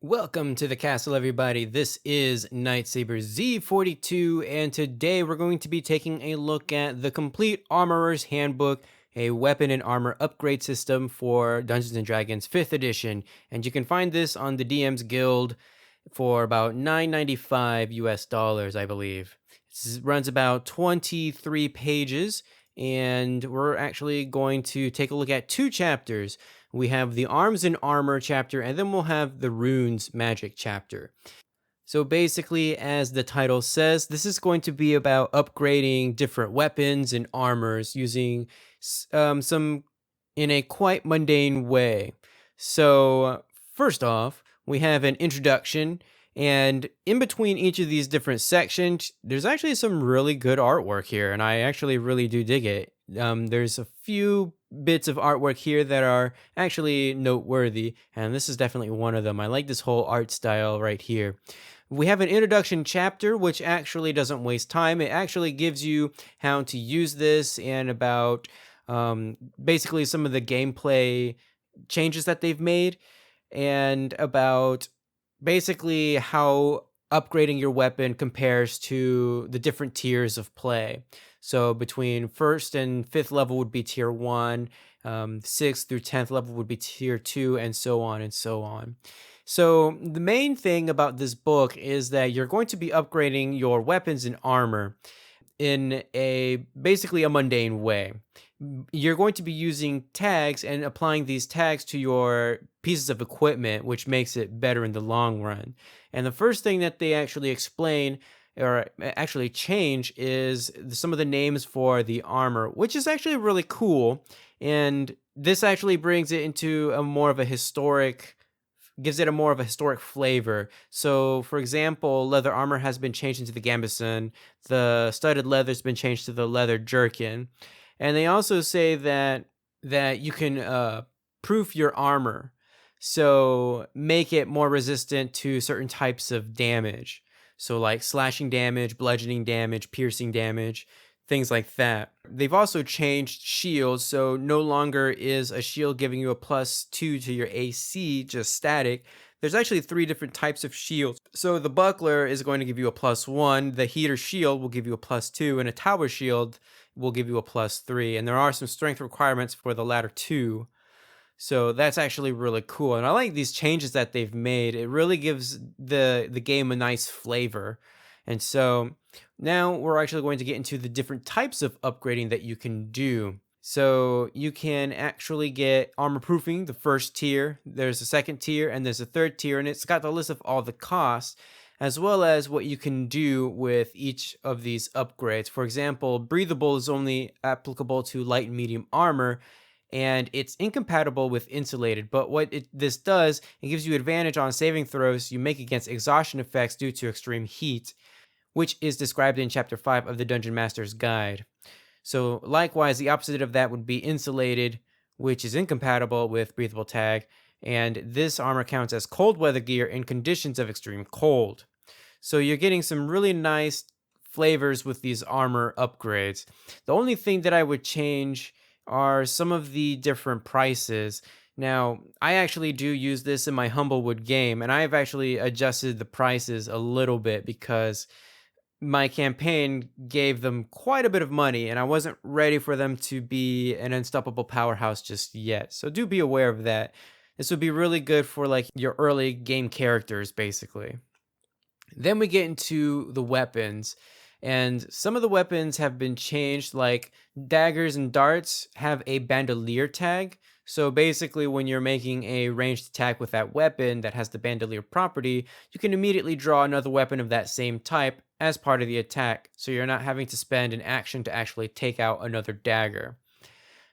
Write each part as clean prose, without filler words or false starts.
Welcome to the castle, everybody. This is Nightsaber Z42, and today we're going to be taking a look at the Complete Armorer's Handbook, a weapon and armor upgrade system for Dungeons & Dragons 5th edition. And you can find this on the DM's Guild for about $9.95 US dollars, I believe. It runs about 23 pages, and we're actually going to take a look at two chapters. We have the Arms and Armor chapter, and then we'll have the Runes Magic chapter. So basically, as the title says, this is going to be about upgrading different weapons and armors using some in a quite mundane way. So first off, we have an introduction, and in between each of these different sections, there's actually some really good artwork here, and I actually really do dig it. There's a few bits of artwork here that are actually noteworthy, and this is definitely one of them. I like this whole art style right here. We have an introduction chapter, which actually doesn't waste time. It actually gives you how to use this and about basically some of the gameplay changes that they've made, and about basically how upgrading your weapon compares to the different tiers of play. So between first and fifth level would be tier one, sixth through 10th level would be tier two, and so on and so on. So the main thing about this book is that you're going to be upgrading your weapons and armor in a basically a mundane way. You're going to be using tags and applying these tags to your pieces of equipment, which makes it better in the long run. And the first thing that they actually explain or actually change is some of the names for the armor, which is actually really cool. And this actually brings it into a more of a historic, gives it a more of a historic flavor. So, for example, leather armor has been changed into the gambeson. The studded leather's been changed to the leather jerkin. And they also say that you can proof your armor, so make it more resistant to certain types of damage. So like slashing damage, bludgeoning damage, piercing damage, things like that. They've also changed shields, so no longer is a shield giving you a +2 to your AC, just static. There's actually 3 different types of shields. So the buckler is going to give you a +1, the heater shield will give you a +2, and a tower shield will give you a +3. And there are some strength requirements for the latter two. So that's actually really cool. And I like these changes that they've made. It really gives the game a nice flavor. And so now we're actually going to get into the different types of upgrading that you can do. So you can actually get armor proofing, the first tier. There's a second tier and there's a third tier, and it's got the list of all the costs, as well as what you can do with each of these upgrades. For example, breathable is only applicable to light and medium armor, and it's incompatible with insulated. But what this does, it gives you advantage on saving throws you make against exhaustion effects due to extreme heat, which is described in Chapter 5 of the Dungeon Master's Guide. So likewise, the opposite of that would be insulated, which is incompatible with breathable tag, and this armor counts as cold weather gear in conditions of extreme cold. So you're getting some really nice flavors with these armor upgrades. The only thing that I would change are some of the different prices. Now, I actually do use this in my Humblewood game, and I have actually adjusted the prices a little bit because my campaign gave them quite a bit of money, and I wasn't ready for them to be an unstoppable powerhouse just yet. So do be aware of that. This would be really good for like your early game characters, basically. Then we get into the weapons, and some of the weapons have been changed, like daggers and darts have a bandolier tag. So basically, when you're making a ranged attack with that weapon that has the bandolier property, you can immediately draw another weapon of that same type as part of the attack, so you're not having to spend an action to actually take out another dagger.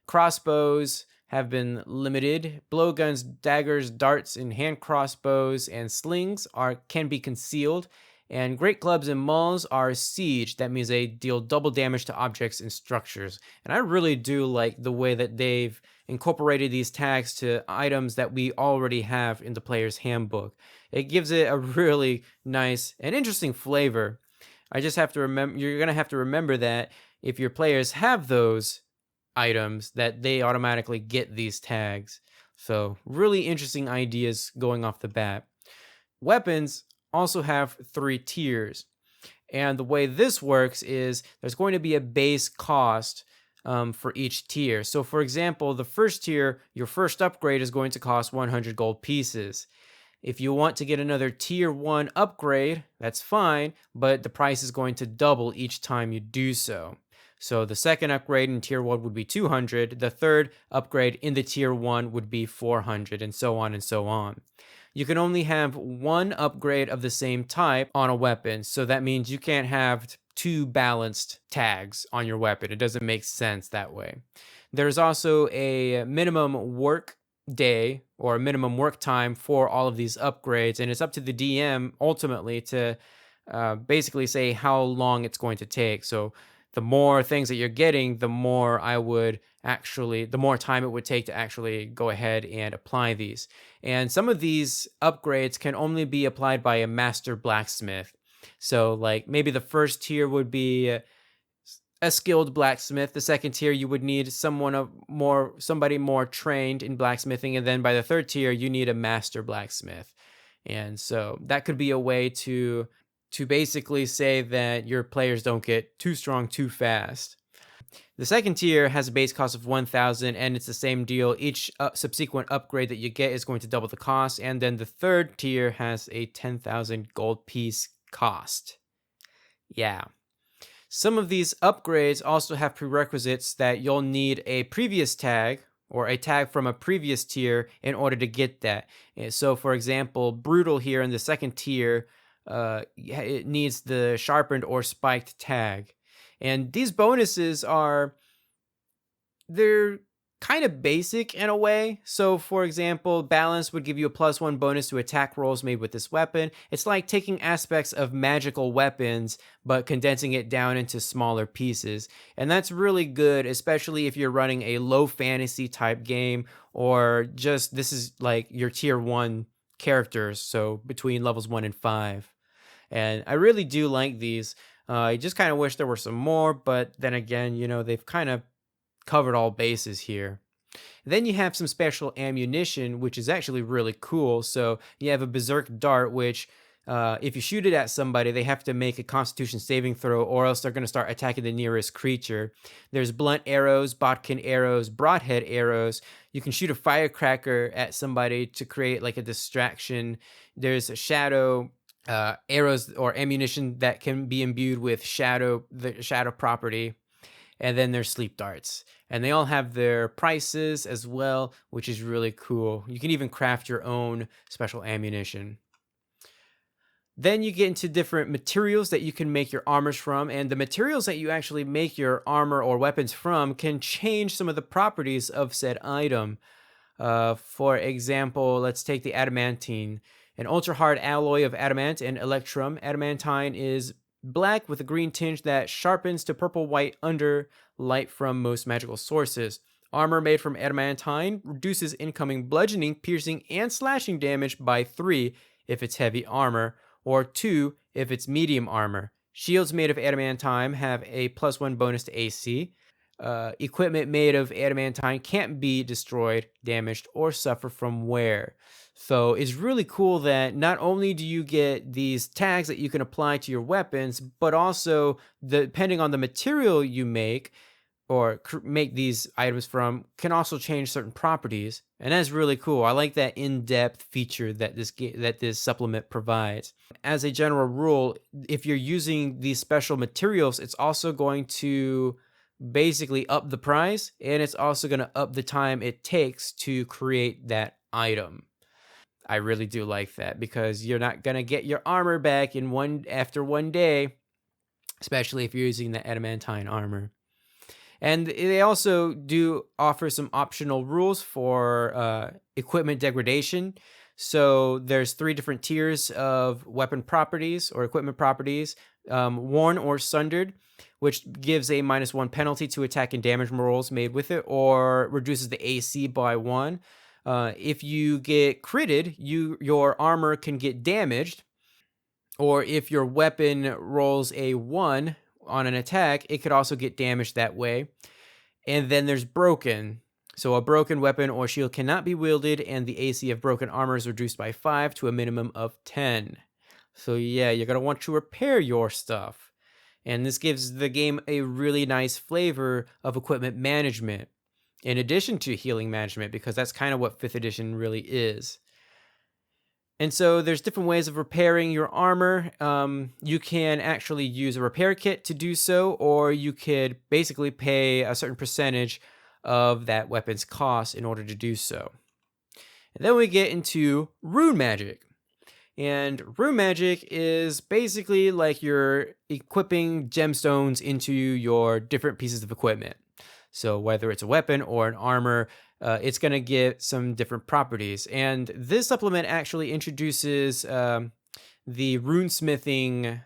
Crossbows have been limited. Blowguns, daggers, darts, and hand crossbows and slings can be concealed. And great clubs and mauls are siege. That means they deal double damage to objects and structures. And I really do like the way that they've incorporated these tags to items that we already have in the player's handbook. It gives it a really nice and interesting flavor. I just have to remember, you're going to have to remember that if your players have those items, that they automatically get these tags. So really interesting ideas going off the bat. weapons also have 3 tiers. And the way this works is there's going to be a base cost for each tier. So, for example, the first tier, your first upgrade is going to cost 100 gold pieces. If you want to get another tier 1 upgrade, that's fine, but the price is going to double each time you do so. So the second upgrade in tier 1 would be 200, the third upgrade in the tier 1 would be 400, and so on and so on. You can only have one upgrade of the same type on a weapon, so that means you can't have 2 balanced tags on your weapon. It doesn't make sense that way. There's also a minimum work day or minimum work time for all of these upgrades, and it's up to the DM ultimately to basically say how long it's going to take. So the more things that you're getting, the more the more time it would take to actually go ahead and apply these. And some of these upgrades can only be applied by a master blacksmith. So like maybe the first tier would be a skilled blacksmith. The second tier, you would need somebody more trained in blacksmithing. And then by the third tier, you need a master blacksmith. And so that could be a way to basically say that your players don't get too strong too fast. The second tier has a base cost of 1,000, and it's the same deal. Each subsequent upgrade that you get is going to double the cost. And then the third tier has a 10,000 gold piece cost. Yeah. Some of these upgrades also have prerequisites that you'll need a previous tag or a tag from a previous tier in order to get that. So for example, Brutal here in the second tier, it needs the sharpened or spiked tag. And these bonuses they're kind of basic in a way. So for example, balance would give you a +1 bonus to attack rolls made with this weapon. It's like taking aspects of magical weapons, but condensing it down into smaller pieces. And that's really good, especially if you're running a low fantasy type game, or just this is like your tier 1 characters. So between levels 1 and 5. And I really do like these. I just kind of wish there were some more, but then again, they've kind of covered all bases here. Then you have some special ammunition, which is actually really cool. So you have a Berserk Dart, which if you shoot it at somebody, they have to make a Constitution saving throw, or else they're going to start attacking the nearest creature. There's blunt arrows, bodkin arrows, broadhead arrows. You can shoot a firecracker at somebody to create like a distraction. There's a shadow arrows or ammunition that can be imbued with the shadow property. And then there's sleep darts, and they all have their prices as well, which is really cool. You can even craft your own special ammunition. Then you get into different materials that you can make your armors from, and the materials that you actually make your armor or weapons from can change some of the properties of said item. For example, let's take the adamantine. An ultra-hard alloy of adamant and electrum. Adamantine is black with a green tinge that sharpens to purple-white under light from most magical sources. Armor made from adamantine reduces incoming bludgeoning, piercing, and slashing damage by 3 if it's heavy armor, or 2 if it's medium armor. Shields made of adamantine have a +1 bonus to AC. Equipment made of adamantine can't be destroyed, damaged, or suffer from wear. So it's really cool that not only do you get these tags that you can apply to your weapons, but also depending on the material you make or make these items from can also change certain properties. And that's really cool. I like that in-depth feature that this supplement provides. As a general rule, if you're using these special materials, it's also going to basically up the price, and it's also going to up the time it takes to create that item. I really do like that, because you're not going to get your armor back after one day, especially if you're using the adamantine armor. And they also do offer some optional rules for equipment degradation. So there's 3 different tiers of weapon properties or equipment properties. Worn or sundered, which gives a -1 penalty to attack and damage rolls made with it, or reduces the AC by 1. If you get critted, your armor can get damaged, or if your weapon rolls a 1 on an attack, it could also get damaged that way. And then there's broken. So a broken weapon or shield cannot be wielded, and the AC of broken armor is reduced by 5 to a minimum of 10. So yeah, you're going to want to repair your stuff. And this gives the game a really nice flavor of equipment management, in addition to healing management, because that's kind of what 5th edition really is. And so there's different ways of repairing your armor. You can actually use a repair kit to do so, or you could basically pay a certain percentage of that weapon's cost in order to do so. And then we get into Rune Magic. And Rune Magic is basically like you're equipping gemstones into your different pieces of equipment. So whether it's a weapon or an armor, it's going to get some different properties. And this supplement actually introduces the runesmithing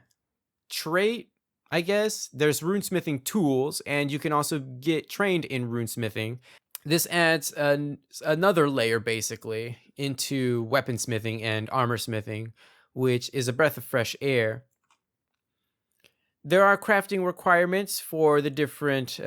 trait, I guess. There's runesmithing tools, and you can also get trained in runesmithing. This adds another layer, basically, into weaponsmithing and armor smithing, which is a breath of fresh air. There are crafting requirements for the different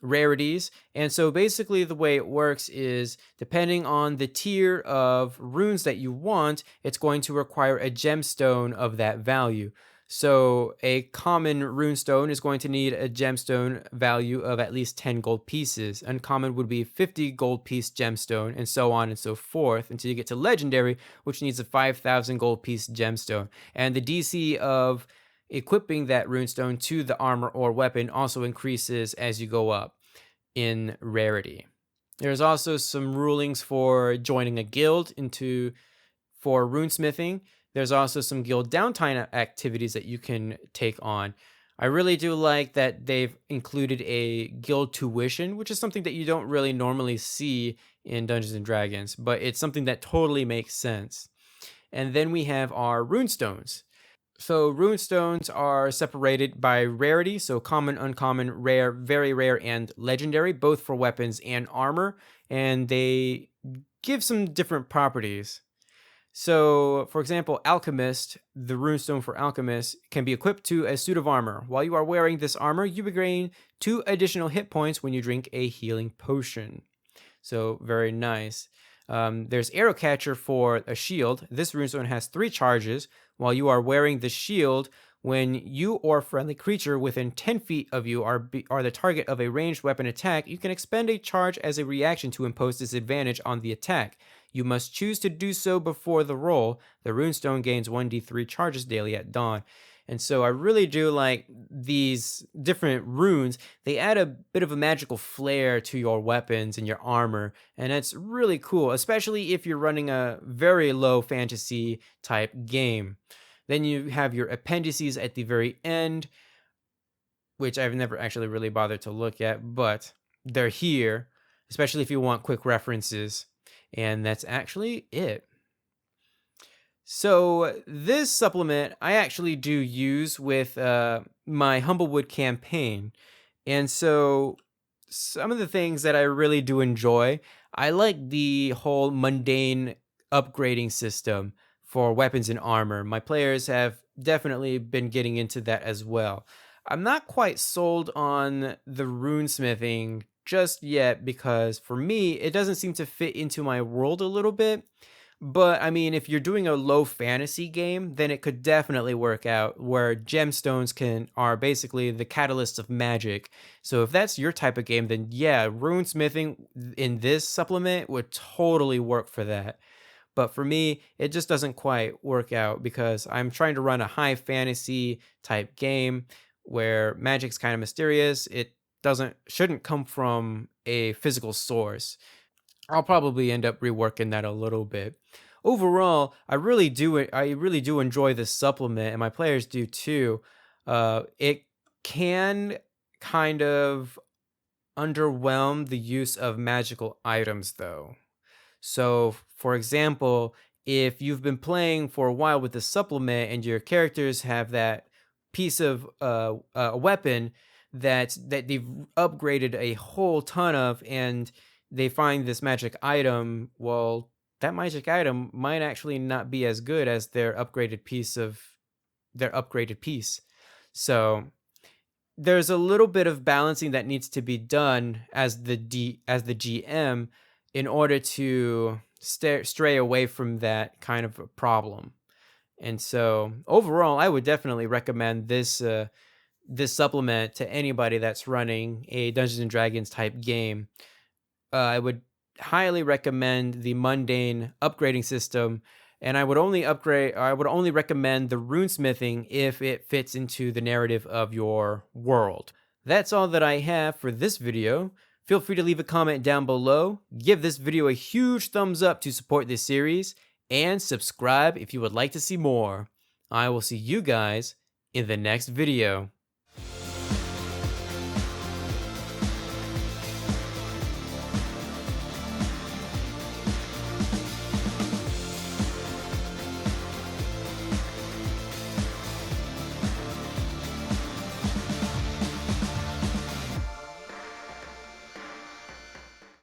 rarities, and so basically the way it works is, depending on the tier of runes that you want, it's going to require a gemstone of that value. So a common runestone is going to need a gemstone value of at least 10 gold pieces. Uncommon would be 50 gold piece gemstone, and so on and so forth, until you get to legendary, which needs a 5,000 gold piece gemstone. And the DC of equipping that runestone to the armor or weapon also increases as you go up in rarity. There's also some rulings for joining a guild for runesmithing. There's also some guild downtime activities that you can take on. I really do like that they've included a guild tuition, which is something that you don't really normally see in Dungeons and Dragons, but it's something that totally makes sense. And then we have our runestones. So runestones are separated by rarity, so common, uncommon, rare, very rare, and legendary, both for weapons and armor, and they give some different properties. So, for example, Alchemist, the runestone for Alchemist, can be equipped to a suit of armor. While you are wearing this armor, you regain 2 additional hit points when you drink a healing potion. So, very nice. There's Arrow Catcher for a shield. This runestone has 3 charges. While you are wearing the shield, when you or a friendly creature within 10 feet of you are the target of a ranged weapon attack, you can expend a charge as a reaction to impose disadvantage on the attack. You must choose to do so before the roll. The runestone gains 1d3 charges daily at dawn. And so I really do like these different runes. They add a bit of a magical flair to your weapons and your armor, and it's really cool, especially if you're running a very low fantasy type game. Then you have your appendices at the very end, which I've never actually really bothered to look at, but they're here, especially if you want quick references. And that's actually it. So this supplement I actually do use with my Humblewood campaign. And so some of the things that I really do enjoy, I like the whole mundane upgrading system for weapons and armor. My players have definitely been getting into that as well. I'm not quite sold on the runesmithing just yet, because for me, it doesn't seem to fit into my world a little bit. But I mean, if you're doing a low fantasy game, then it could definitely work out, where gemstones are basically the catalysts of magic. So if that's your type of game, then yeah, runesmithing in this supplement would totally work for that. But for me, it just doesn't quite work out, because I'm trying to run a high fantasy type game where magic's kind of mysterious. It shouldn't come from a physical source. I'll probably end up reworking that a little bit. Overall, I really do enjoy this supplement, and my players do too. It can kind of underwhelm the use of magical items, though. So, for example, if you've been playing for a while with the supplement and your characters have that piece of a weapon that they've upgraded a whole ton of, and they find this magic item, well, that magic item might actually not be as good as their upgraded piece. So there's a little bit of balancing that needs to be done as the GM in order to stray away from that kind of a problem. And so overall, I would definitely recommend this supplement to anybody that's running a Dungeons and Dragons type game. I would highly recommend the mundane upgrading system, and I would only recommend the runesmithing if it fits into the narrative of your world. That's all that I have for this video. Feel free to leave a comment down below, give this video a huge thumbs up to support this series, and subscribe if you would like to see more. I will see you guys in the next video.